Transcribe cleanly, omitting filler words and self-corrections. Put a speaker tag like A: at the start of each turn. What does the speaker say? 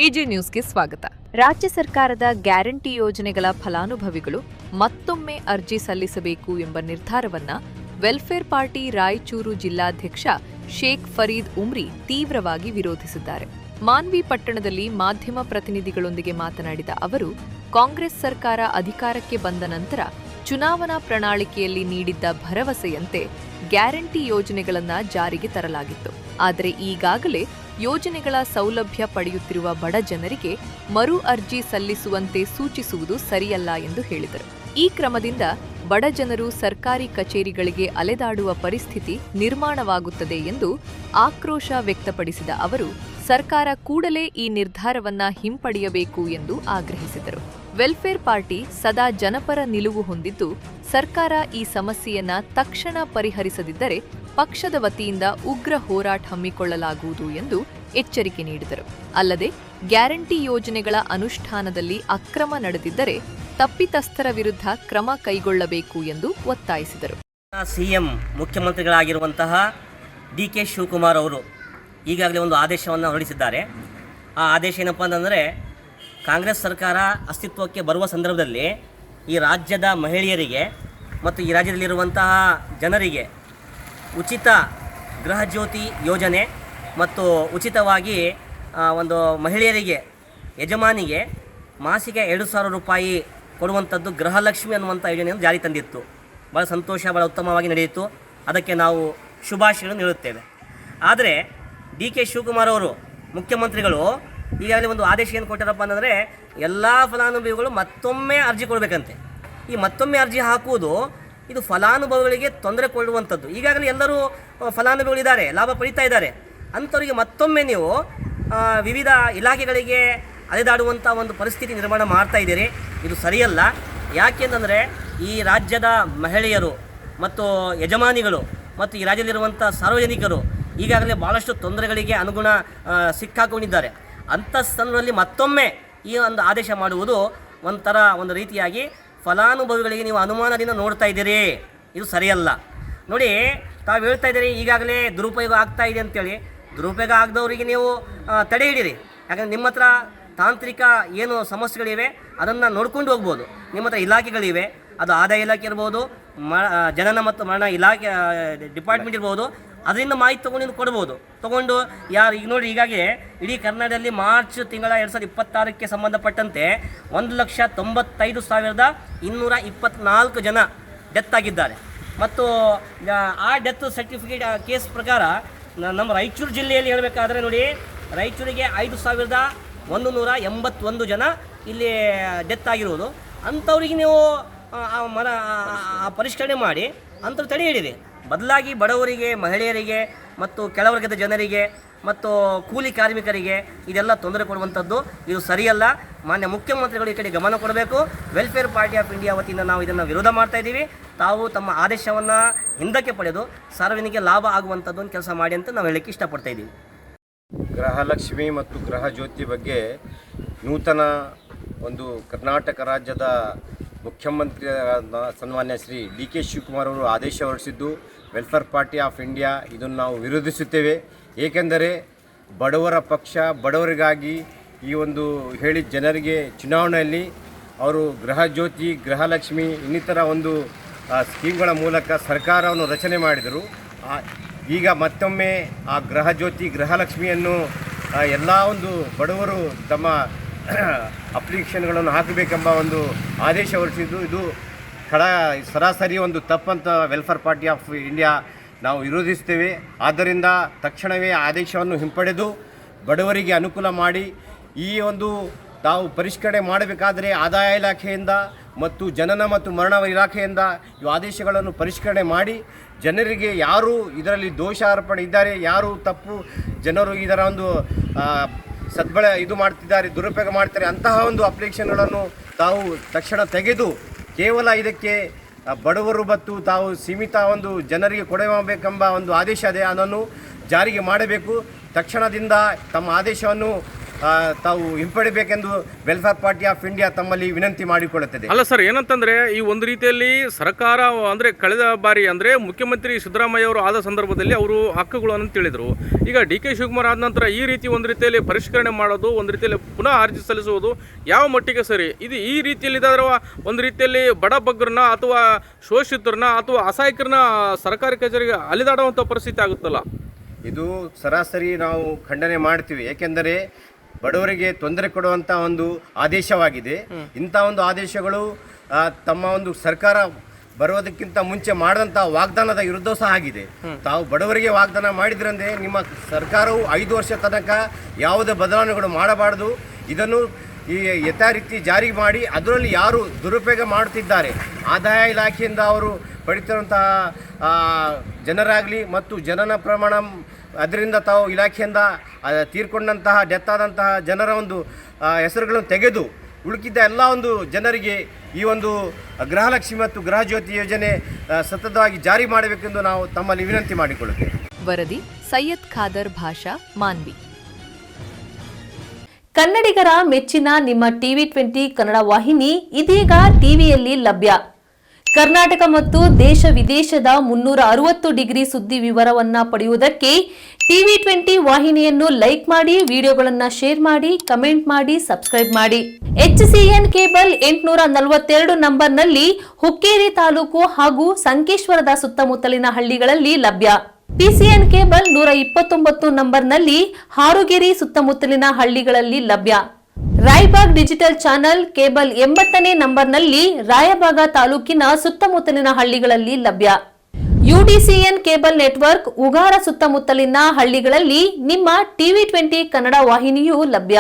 A: AJ ನ್ಯೂಸ್ಗೆ ಸ್ವಾಗತ. ರಾಜ್ಯ ಸರ್ಕಾರದ ಗ್ಯಾರಂಟಿ ಯೋಜನೆಗಳ ಫಲಾನುಭವಿಗಳು ಮತ್ತೊಮ್ಮೆ ಅರ್ಜಿ ಸಲ್ಲಿಸಬೇಕು ಎಂಬ ನಿರ್ಧಾರವನ್ನ ವೆಲ್ಫೇರ್ ಪಾರ್ಟಿ ರಾಯಚೂರು ಜಿಲ್ಲಾಧ್ಯಕ್ಷ ಶೇಖ್ ಫರೀದ್ ಉಮ್ರಿ ತೀವ್ರವಾಗಿ ವಿರೋಧಿಸಿದ್ದಾರೆ. ಮಾನ್ವಿ ಪಟ್ಟಣದಲ್ಲಿ ಮಾಧ್ಯಮ ಪ್ರತಿನಿಧಿಗಳೊಂದಿಗೆ ಮಾತನಾಡಿದ ಅವರು, ಕಾಂಗ್ರೆಸ್ ಸರ್ಕಾರ ಅಧಿಕಾರಕ್ಕೆ ಬಂದ ನಂತರ ಚುನಾವಣಾ ಪ್ರಣಾಳಿಕೆಯಲ್ಲಿ ನೀಡಿದ್ದ ಭರವಸೆಯಂತೆ ಗ್ಯಾರಂಟಿ ಯೋಜನೆಗಳನ್ನು ಜಾರಿಗೆ ತರಲಾಗಿತ್ತು. ಆದರೆ ಈಗಾಗಲೇ ಯೋಜನೆಗಳ ಸೌಲಭ್ಯ ಪಡೆಯುತ್ತಿರುವ ಬಡ ಜನರಿಗೆ ಮರು ಅರ್ಜಿ ಸಲ್ಲಿಸುವಂತೆ ಸೂಚಿಸುವುದು ಸರಿಯಲ್ಲ ಎಂದು ಹೇಳಿದರು. ಈ ಕ್ರಮದಿಂದ ಬಡ ಜನರು ಸರ್ಕಾರಿ ಕಚೇರಿಗಳಿಗೆ ಅಲೆದಾಡುವ ಪರಿಸ್ಥಿತಿ ನಿರ್ಮಾಣವಾಗುತ್ತದೆ ಎಂದು ಆಕ್ರೋಶ ವ್ಯಕ್ತಪಡಿಸಿದ ಅವರು, ಸರ್ಕಾರ ಕೂಡಲೇ ಈ ನಿರ್ಧಾರವನ್ನ ಹಿಂಪಡೆಯಬೇಕು ಎಂದು ಆಗ್ರಹಿಸಿದರು. ವೆಲ್ಫೇರ್ ಪಾರ್ಟಿ ಸದಾ ಜನಪರ ನಿಲುವು ಹೊಂದಿದ್ದು, ಸರ್ಕಾರ ಈ ಸಮಸ್ಯೆಯನ್ನ ತಕ್ಷಣ ಪರಿಹರಿಸದಿದ್ದರೆ ಪಕ್ಷದ ವತಿಯಿಂದ ಉಗ್ರ ಹೋರಾಟ ಹಮ್ಮಿಕೊಳ್ಳಲಾಗುವುದು ಎಂದು ಎಚ್ಚರಿಕೆ ನೀಡಿದರು. ಅಲ್ಲದೆ ಗ್ಯಾರಂಟಿ ಯೋಜನೆಗಳ ಅನುಷ್ಠಾನದಲ್ಲಿ ಅಕ್ರಮ ನಡೆದಿದ್ದರೆ ತಪ್ಪಿತಸ್ಥರ ವಿರುದ್ಧ ಕ್ರಮ ಕೈಗೊಳ್ಳಬೇಕು ಎಂದು ಒತ್ತಾಯಿಸಿದರು.
B: ಸಿಎಂ ಮುಖ್ಯಮಂತ್ರಿಗಳಾಗಿರುವಂತಹ ಡಿ.ಕೆ. ಶಿವಕುಮಾರ್ ಅವರು ಈಗಾಗಲೇ ಒಂದು ಆದೇಶವನ್ನು ಹೊರಡಿಸಿದ್ದಾರೆ. ಆ ಆದೇಶ ಏನಪ್ಪ ಅಂತಂದರೆ, ಕಾಂಗ್ರೆಸ್ ಸರ್ಕಾರ ಅಸ್ತಿತ್ವಕ್ಕೆ ಬರುವ ಸಂದರ್ಭದಲ್ಲಿ ಈ ರಾಜ್ಯದ ಮಹಿಳೆಯರಿಗೆ ಮತ್ತು ಈ ರಾಜ್ಯದಲ್ಲಿರುವಂತಹ ಜನರಿಗೆ ಉಚಿತ ಗೃಹ ಜ್ಯೋತಿ ಯೋಜನೆ ಮತ್ತು ಉಚಿತವಾಗಿ ಒಂದು ಮಹಿಳೆಯರಿಗೆ ಯಜಮಾನಿಗೆ ಮಾಸಿಕ 2,000 ರೂಪಾಯಿ ಕೊಡುವಂಥದ್ದು ಗೃಹಲಕ್ಷ್ಮಿ ಅನ್ನುವಂಥ ಯೋಜನೆಯನ್ನು ಜಾರಿ ತಂದಿತ್ತು. ಭಾಳ ಸಂತೋಷ, ಭಾಳ ಉತ್ತಮವಾಗಿ ನಡೆಯಿತು. ಅದಕ್ಕೆ ನಾವು ಶುಭಾಶಯಗಳನ್ನು ನೀಡುತ್ತೇವೆ. ಆದರೆ ಡಿ.ಕೆ. ಶಿವಕುಮಾರ್ ಅವರು ಮುಖ್ಯಮಂತ್ರಿಗಳು ಈಗಾಗಲೇ ಒಂದು ಆದೇಶ ಏನು ಕೊಟ್ಟಾರಪ್ಪ ಅಂತಂದರೆ, ಎಲ್ಲ ಫಲಾನುಭವಿಗಳು ಮತ್ತೊಮ್ಮೆ ಅರ್ಜಿ ಕೊಡಬೇಕಂತೆ. ಈ ಮತ್ತೊಮ್ಮೆ ಅರ್ಜಿ ಹಾಕುವುದು ಇದು ಫಲಾನುಭವಿಗಳಿಗೆ ತೊಂದರೆ ಕೊಡುವಂಥದ್ದು. ಈಗಾಗಲೇ ಎಲ್ಲರೂ ಫಲಾನುಭವಿಗಳಿದ್ದಾರೆ, ಲಾಭ ಪಡೀತಾ ಇದ್ದಾರೆ. ಅಂಥವರಿಗೆ ಮತ್ತೊಮ್ಮೆ ನೀವು ವಿವಿಧ ಇಲಾಖೆಗಳಿಗೆ ಅಲೆದಾಡುವಂಥ ಒಂದು ಪರಿಸ್ಥಿತಿ ನಿರ್ಮಾಣ ಮಾಡ್ತಾ ಇದ್ದೀರಿ. ಇದು ಸರಿಯಲ್ಲ. ಯಾಕೆಂತಂದರೆ ಈ ರಾಜ್ಯದ ಮಹಿಳೆಯರು ಮತ್ತು ಯಜಮಾನಿಗಳು ಮತ್ತು ಈ ರಾಜ್ಯದಲ್ಲಿರುವಂಥ ಸಾರ್ವಜನಿಕರು ಈಗಾಗಲೇ ಭಾಳಷ್ಟು ತೊಂದರೆಗಳಿಗೆ ಅನುಗುಣ ಸಿಕ್ಕಾಕೊಂಡಿದ್ದಾರೆ. ಅಂಥ ಸಂದರ್ಭದಲ್ಲಿ ಮತ್ತೊಮ್ಮೆ ಈ ಒಂದು ಆದೇಶ ಮಾಡುವುದು ಒಂದು ರೀತಿಯಾಗಿ ಫಲಾನುಭವಿಗಳಿಗೆ ನೀವು ಅನುಮಾನದಿಂದ ನೋಡ್ತಾ ಇದ್ದೀರಿ. ಇದು ಸರಿಯಲ್ಲ. ನೋಡಿ, ತಾವು ಹೇಳ್ತಾ ಇದ್ದೀರಿ ಈಗಾಗಲೇ ದುರುಪಯೋಗ ಆಗ್ತಾ ಇದೆ ಅಂತೇಳಿ. ದುರುಪಯೋಗ ಆಗದವರಿಗೆ ನೀವು ತಡೆ ಹಿಡೀರಿ. ಯಾಕಂದರೆ ನಿಮ್ಮ ಹತ್ರ ತಾಂತ್ರಿಕ ಏನು ಸಮಸ್ಯೆಗಳಿವೆ ಅದನ್ನು ನೋಡ್ಕೊಂಡು ಹೋಗ್ಬೋದು. ನಿಮ್ಮ ಹತ್ರ ಇಲಾಖೆಗಳಿವೆ, ಅದು ಆದಾಯ ಇಲಾಖೆ ಇರ್ಬೋದು, ಜನನ ಮತ್ತು ಮರಣ ಇಲಾಖೆ ಡಿಪಾರ್ಟ್ಮೆಂಟ್ ಇರ್ಬೋದು. ಅದರಿಂದ ಮಾಹಿತಿ ತೊಗೊಂಡು ಕೊಡ್ಬೋದು. ತೊಗೊಂಡು ಈಗ ನೋಡಿ, ಹೀಗಾಗಿ ಇಡೀ ಕರ್ನಾಟಕದಲ್ಲಿ ಮಾರ್ಚ್ ತಿಂಗಳ 2026ಕ್ಕೆ ಸಂಬಂಧಪಟ್ಟಂತೆ 1,95,224 ಜನ ಡೆತ್ ಆಗಿದ್ದಾರೆ. ಮತ್ತು ಆ ಡೆತ್ ಸರ್ಟಿಫಿಕೇಟ್ ಕೇಸ್ ಪ್ರಕಾರ ನಮ್ಮ ರಾಯಚೂರು ಜಿಲ್ಲೆಯಲ್ಲಿ ಹೇಳಬೇಕಾದ್ರೆ ನೋಡಿ, ರಾಯಚೂರಿಗೆ 5,181 ಜನ ಇಲ್ಲಿ ಡೆತ್ ಆಗಿರುವುದು. ಅಂಥವ್ರಿಗೆ ನೀವು ಪರಿಷ್ಕರಣೆ ಮಾಡಿ ಅಂಥವ್ರು ತಡೆ ಹಿಡಿರಿ. ಬದಲಾಗಿ ಬಡವರಿಗೆ, ಮಹಿಳೆಯರಿಗೆ ಮತ್ತು ಕೆಳವರ್ಗದ ಜನರಿಗೆ ಮತ್ತು ಕೂಲಿ ಕಾರ್ಮಿಕರಿಗೆ ಇದೆಲ್ಲ ತೊಂದರೆ ಕೊಡುವಂಥದ್ದು ಇದು ಸರಿಯಲ್ಲ. ಮಾನ್ಯ ಮುಖ್ಯಮಂತ್ರಿಗಳು ಈ ಕಡೆ ಗಮನ ಕೊಡಬೇಕು. ವೆಲ್ಫೇರ್ ಪಾರ್ಟಿ ಆಫ್ ಇಂಡಿಯಾ ವತಿಯಿಂದ ನಾವು ಇದನ್ನು ವಿರೋಧ ಮಾಡ್ತಾ ಇದ್ದೀವಿ. ತಾವು ತಮ್ಮ ಆದೇಶವನ್ನು ಹಿಂದಕ್ಕೆ ಪಡೆದು ಸಾರ್ವಜನಿಕ ಲಾಭ ಆಗುವಂಥದ್ದು ಒಂದು ಕೆಲಸ ಮಾಡಿ ಅಂತ ನಾವು ಹೇಳಲಿಕ್ಕೆ ಇಷ್ಟಪಡ್ತಾ ಇದ್ದೀವಿ.
C: ಗೃಹಲಕ್ಷ್ಮಿ ಮತ್ತು ಗೃಹ ಜ್ಯೋತಿ ಬಗ್ಗೆ ನೂತನ ಒಂದು ಕರ್ನಾಟಕ ರಾಜ್ಯದ ಮುಖ್ಯಮಂತ್ರಿ ಸನ್ಮಾನ್ಯ ಶ್ರೀ ಡಿ.ಕೆ. ಶಿವಕುಮಾರ್ ಅವರು ಆದೇಶ ಹೊರಡಿಸಿದ್ದು ವೆಲ್ಫೇರ್ ಪಾರ್ಟಿ ಆಫ್ ಇಂಡಿಯಾ ಇದನ್ನು ನಾವು ವಿರೋಧಿಸುತ್ತೇವೆ. ಏಕೆಂದರೆ ಬಡವರ ಪಕ್ಷ, ಬಡವರಿಗಾಗಿ ಈ ಒಂದು ಹೇಳಿದ ಜನರಿಗೆ ಚುನಾವಣೆಯಲ್ಲಿ ಅವರು ಗೃಹ ಜ್ಯೋತಿ, ಗೃಹಲಕ್ಷ್ಮಿ ಇನ್ನಿತರ ಒಂದು ಸ್ಕೀಮ್ಗಳ ಮೂಲಕ ಸರ್ಕಾರವನ್ನು ರಚನೆ ಮಾಡಿದರು. ಈಗ ಮತ್ತೊಮ್ಮೆ ಆ ಗೃಹ ಜ್ಯೋತಿ, ಗೃಹಲಕ್ಷ್ಮಿಯನ್ನು ಎಲ್ಲ ಒಂದು ಬಡವರು ತಮ್ಮ ಅಪ್ಲಿಕೇಶನ್ಗಳನ್ನು ಹಾಕಬೇಕೆಂಬ ಒಂದು ಆದೇಶ ಹೊರಡಿಸಿದ್ದು ಇದು ಸರಾಸರಿ ಒಂದು ತಪ್ಪಂತ ವೆಲ್ಫೇರ್ ಪಾರ್ಟಿ ಆಫ್ ಇಂಡಿಯಾ ನಾವು ವಿರೋಧಿಸ್ತೇವೆ. ಆದ್ದರಿಂದ ತಕ್ಷಣವೇ ಆದೇಶವನ್ನು ಹಿಂಪಡೆದು ಬಡವರಿಗೆ ಅನುಕೂಲ ಮಾಡಿ ಈ ಒಂದು ತಾವು ಪರಿಷ್ಕರಣೆ ಮಾಡಬೇಕಾದರೆ ಆದಾಯ ಇಲಾಖೆಯಿಂದ ಮತ್ತು ಜನನ ಮತ್ತು ಮರಣ ಇಲಾಖೆಯಿಂದ ಈ ಆದೇಶಗಳನ್ನು ಪರಿಷ್ಕರಣೆ ಮಾಡಿ ಜನರಿಗೆ ಯಾರು ಇದರಲ್ಲಿ ದೋಷಾರೋಪಣೆ ಇದ್ದಾರೆ, ಯಾರು ತಪ್ಪು ಜನರು ಇದರ ಒಂದು ಇದು ಮಾಡ್ತಿದ್ದಾರೆ, ದುರುಪಯೋಗ ಮಾಡ್ತಾರೆ, ಅಂತಹ ಒಂದು ಅಪ್ಲಿಕೇಶನ್ಗಳನ್ನು ತಾವು ತಕ್ಷಣ ತೆಗೆದು ಕೇವಲ ಇದಕ್ಕೆ ಬಡವರು ಮತ್ತು ತಾವು ಸೀಮಿತ ಒಂದು ಜನರಿಗೆ ಕೊಡಬೇಕೆಂಬ ಒಂದು ಆದೇಶ ಇದೆ, ಅದನ್ನು ಜಾರಿಗೆ ಮಾಡಬೇಕು. ತಕ್ಷಣದಿಂದ ತಮ್ಮ ಆದೇಶವನ್ನು ತಾವು ಹಿಂಪಡಿಬೇಕೆಂದು ವೆಲ್ಫೇರ್ ಪಾರ್ಟಿ ಆಫ್ ಇಂಡಿಯಾ ತಮ್ಮಲ್ಲಿ ವಿನಂತಿ ಮಾಡಿಕೊಳ್ಳುತ್ತದೆ.
D: ಅಲ್ಲ ಸರ್, ಏನಂತಂದ್ರೆ ಈ ಒಂದು ರೀತಿಯಲ್ಲಿ ಸರ್ಕಾರ ಅಂದ್ರೆ ಕಳೆದ ಬಾರಿ ಅಂದ್ರೆ ಮುಖ್ಯಮಂತ್ರಿ ಸಿದ್ದರಾಮಯ್ಯ ಅವರು ಆದ ಸಂದರ್ಭದಲ್ಲಿ ಅವರು ಹಕ್ಕುಗಳನ್ನು ತಿಳಿದ್ರು. ಈಗ ಡಿ.ಕೆ. ಶಿವಕುಮಾರ್ ಆದ ನಂತರ ಈ ರೀತಿ ಒಂದು ರೀತಿಯಲ್ಲಿ ಪರಿಷ್ಕರಣೆ ಮಾಡೋದು, ಒಂದು ರೀತಿಯಲ್ಲಿ ಪುನಃ ಅರ್ಜಿ ಸಲ್ಲಿಸುವುದು ಯಾವ ಮಟ್ಟಿಗೆ ಸರಿ? ಇದು ಈ ರೀತಿಯಲ್ಲಿ ಇದಾದ್ರೆ ಒಂದು ರೀತಿಯಲ್ಲಿ ಬಡಬಗ್ಗರನ್ನ ಅಥವಾ ಶೋಷಿತರನ್ನ ಅಥವಾ ಅಸಹಾಯಕರನ್ನ ಸರ್ಕಾರಿ ಕಚೇರಿಗೆ ಅಲಿದಾಡುವಂಥ ಪರಿಸ್ಥಿತಿ ಆಗುತ್ತಲ್ಲ.
C: ಇದು ಸರಾಸರಿ ನಾವು ಖಂಡನೆ ಮಾಡ್ತೀವಿ. ಏಕೆಂದರೆ ಬಡವರಿಗೆ ತೊಂದರೆ ಕೊಡುವಂಥ ಒಂದು ಆದೇಶವಾಗಿದೆ. ಇಂಥ ಒಂದು ಆದೇಶಗಳು ತಮ್ಮ ಒಂದು ಸರ್ಕಾರ ಬರೋದಕ್ಕಿಂತ ಮುಂಚೆ ಮಾಡಿದಂಥ ವಾಗ್ದಾನದ ವಿರುದ್ಧ ಸಹ ಆಗಿದೆ. ತಾವು ಬಡವರಿಗೆ ವಾಗ್ದಾನ ಮಾಡಿದ್ರಂದ್ರೆ ನಿಮ್ಮ ಸರ್ಕಾರವು 5 ವರ್ಷ ತನಕ ಯಾವುದೇ ಬದಲಾವಣೆಗಳು ಮಾಡಬಾರ್ದು, ಇದನ್ನು ಈ ಯಥಾರೀತಿ ಜಾರಿ ಮಾಡಿ ಅದರಲ್ಲಿ ಯಾರು ದುರುಪಯೋಗ ಮಾಡುತ್ತಿದ್ದಾರೆ, ಆದಾಯ ಇಲಾಖೆಯಿಂದ ಅವರು ಪಡಿತಿರುವಂತಹ ಜನರಾಗಲಿ ಮತ್ತು ಜನನ ಪ್ರಮಾಣ ಅದರಿಂದ ತಾವು ಇಲಾಖೆಯಿಂದ ತೀರ್ಕೊಂಡಂತಹ ಡೆತ್ ಆದಂತಹ ಜನರ ಒಂದು ಹೆಸರುಗಳನ್ನು ತೆಗೆದು ಉಳುಕಿದ್ದ ಎಲ್ಲ ಒಂದು ಜನರಿಗೆ ಈ ಒಂದು ಗೃಹಲಕ್ಷ್ಮಿ ಮತ್ತು ಗೃಹಜ್ಯೋತಿ ಯೋಜನೆ ಸತತವಾಗಿ ಜಾರಿ ಮಾಡಬೇಕೆಂದು ನಾವು ತಮ್ಮಲ್ಲಿ ವಿನಂತಿ ಮಾಡಿಕೊಳ್ಳುತ್ತೇವೆ.
A: ವರದಿ ಸೈಯದ್ ಖಾದರ್ ಭಾಷಾ, ಮಾನ್ವಿ.
E: ಕನ್ನಡಿಗರ ಮೆಚ್ಚಿನ ನಿಮ್ಮ TV20 ಕನ್ನಡ ವಾಹಿನಿ ಇದೀಗ ಟಿವಿಯಲ್ಲಿ ಲಭ್ಯ. ಕರ್ನಾಟಕ ಮತ್ತು ದೇಶ ವಿದೇಶದ 360 ಡಿಗ್ರಿ ಸುದ್ದಿ ವಿವರವನ್ನ ಪಡೆಯುವುದಕ್ಕೆ TV20 ವಾಹಿನಿಯನ್ನು ಲೈಕ್ ಮಾಡಿ, ವಿಡಿಯೋಗಳನ್ನು ಶೇರ್ ಮಾಡಿ, ಕಮೆಂಟ್ ಮಾಡಿ, ಸಬ್ಸ್ಕ್ರೈಬ್ ಮಾಡಿ. HCN ಕೇಬಲ್ 842 ನಂಬರ್ನಲ್ಲಿ ಹುಕ್ಕೇರಿ ತಾಲೂಕು ಹಾಗೂ ಸಂಕೇಶ್ವರದ ಸುತ್ತಮುತ್ತಲಿನ ಹಳ್ಳಿಗಳಲ್ಲಿ ಲಭ್ಯ. PCN ಕೇಬಲ್ 129 ನಂಬರ್ನಲ್ಲಿ ಹಾರುಗೆರೆ ಸುತ್ತಮುತ್ತಲಿನ ಹಳ್ಳಿಗಳಲ್ಲಿ ಲಭ್ಯ. ರಾಯಬಾಗ್ ಡಿಜಿಟಲ್ ಚಾನೆಲ್ ಕೇಬಲ್ 80ನೇ ನಂಬರ್ನಲ್ಲಿ ರಾಯಬಾಗ ತಾಲೂಕಿನ ಸುತ್ತಮುತ್ತಲಿನ ಹಳ್ಳಿಗಳಲ್ಲಿ ಲಭ್ಯ. UDCN ಕೇಬಲ್ ನೆಟ್ವರ್ಕ್ ಉಗಾರ ಸುತ್ತಮುತ್ತಲಿನ ಹಳ್ಳಿಗಳಲ್ಲಿ ನಿಮ್ಮ TV20 ಕನ್ನಡ ವಾಹಿನಿಯೂ ಲಭ್ಯ.